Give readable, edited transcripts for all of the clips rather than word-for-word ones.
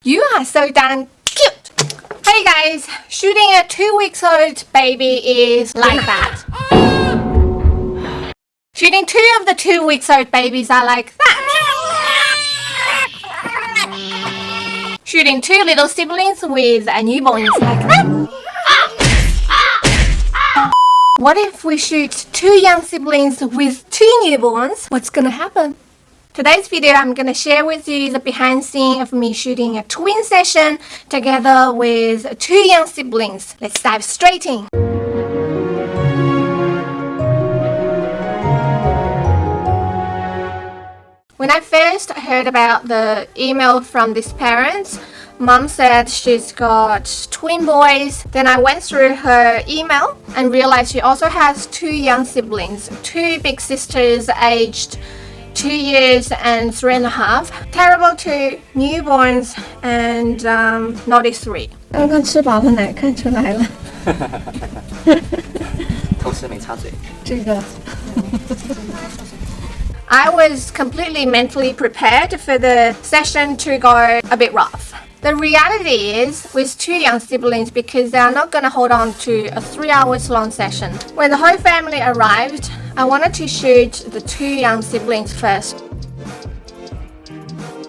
You are so darn cute. Hey guys, shooting a 2-week-old baby is like that. Shooting 2 of the 2-week-old babies are like that. Shooting 2 little siblings with a newborn is like that. What if we shoot 2 young siblings with 2 newborns? What's gonna happen? Today's video, I'm going to share with you the behind the scene of me shooting a twin session together with 2 young siblings. Let's dive straight in. When I first heard about the email from this parent, Mom said she's got twin boys. Then I went through her email and realized she also has 2 young siblings, 2 big sisters aged 2 years and 3.5, terrible 2 newborns, and naughty 3. 刚刚吃饱了奶看出来了。偷吃没插嘴。这个。I was completely mentally prepared for the session to go a bit rough. The reality is, with 2 young siblings, because they are not going to hold on to a 3 hours long session. When the whole family arrived, I wanted to shoot the 2 young siblings first.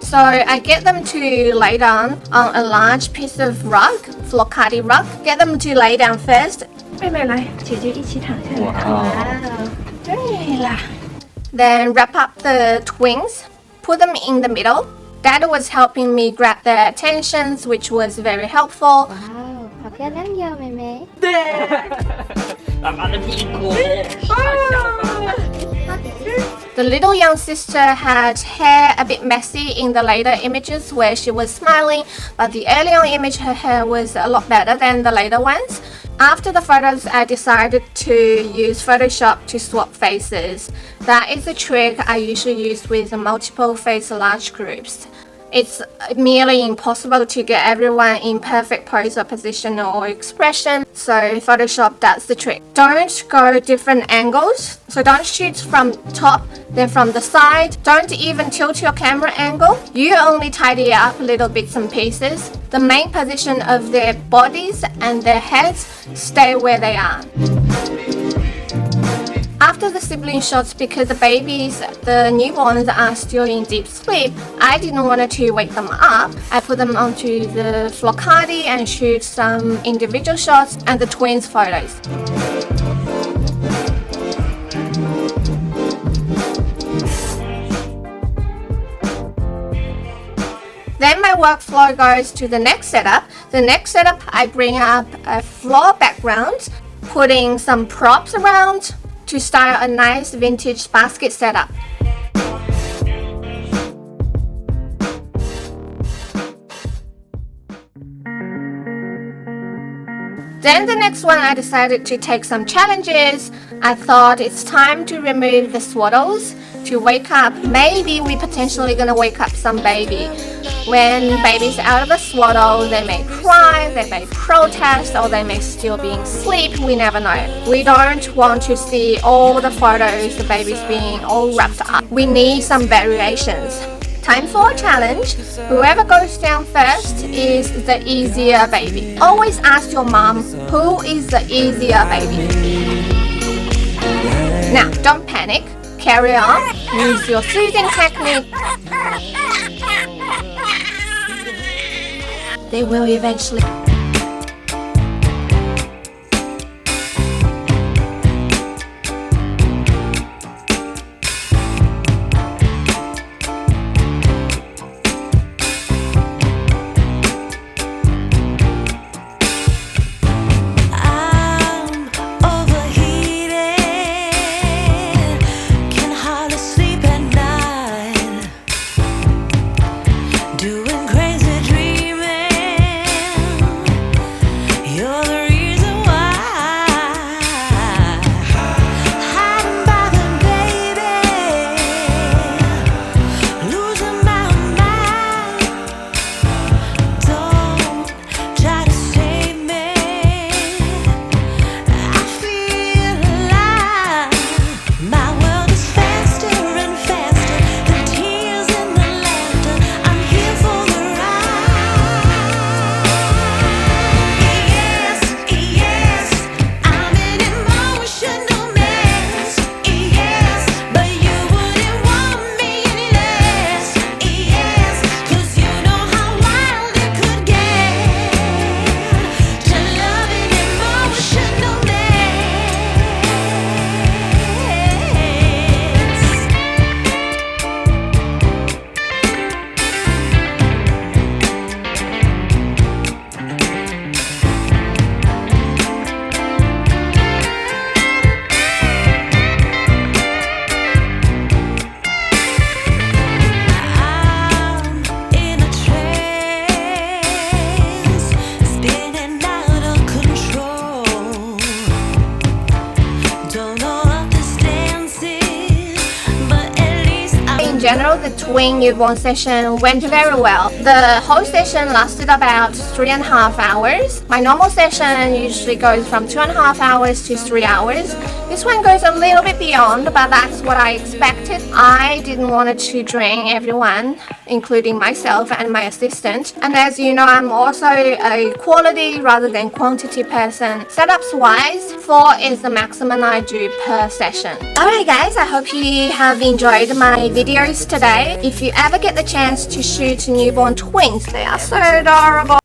So I get them to lay down on a large piece of rug, floral rug. Get them to lay down first. 妹妹来，姐姐一起躺下来。哇，对啦。Then wrap up the twins, put them in the middle. Dad was helping me grab their attentions, which was very helpful. 哇哦，好漂亮哟，妹妹。对。爸爸的屁股。The little young sister had hair a bit messy in the later images where she was smiling, but the earlier image her hair was a lot better than the later ones. After the photos, I decided to use Photoshop to swap faces. That is a trick I usually use with multiple face large groups. It's nearly impossible to get everyone in perfect pose or position or expression, so Photoshop does the trick. Don't go different angles, so don't shoot from top, then from the side. Don't even tilt your camera angle. You only tidy up little bits and pieces. The main position of their bodies and their heads stay where they are. After the sibling shots, because the babies, the newborns are still in deep sleep, I didn't want to wake them up. I put them onto the flocati and shoot some individual shots and the twins photos. Then my workflow goes to the next setup. The next setup, I bring up a floor background, putting some props around to style a nice vintage basket setup. Then the next one, I decided to take some challenges. I thought it's time to remove the swaddles to wake up. Maybe we potentially gonna wake up some baby. When baby's out of the swaddle, they may cry, they may protest, or they may still be in sleep. We never know. We don't want to see all the photos, the baby's being all wrapped up. We need some variations. Time for a challenge. Whoever goes down first is the easier baby. Always ask your mom, who is the easier baby? Now, don't panic. Carry on. Use your soothing technique. They will eventually. twin newborn session went very well. The whole session lasted about 3.5 hours. My normal session usually goes from 2.5 hours to 3 hours. This one goes a little bit beyond, but that's what I expected. I didn't want to drain everyone, including myself and my assistant. And as you know, I'm also a quality rather than quantity person. Setups wise, 4 is the maximum I do per session. Alright guys, I hope you have enjoyed my videos today. If you ever get the chance to shoot newborn twins, they are so adorable.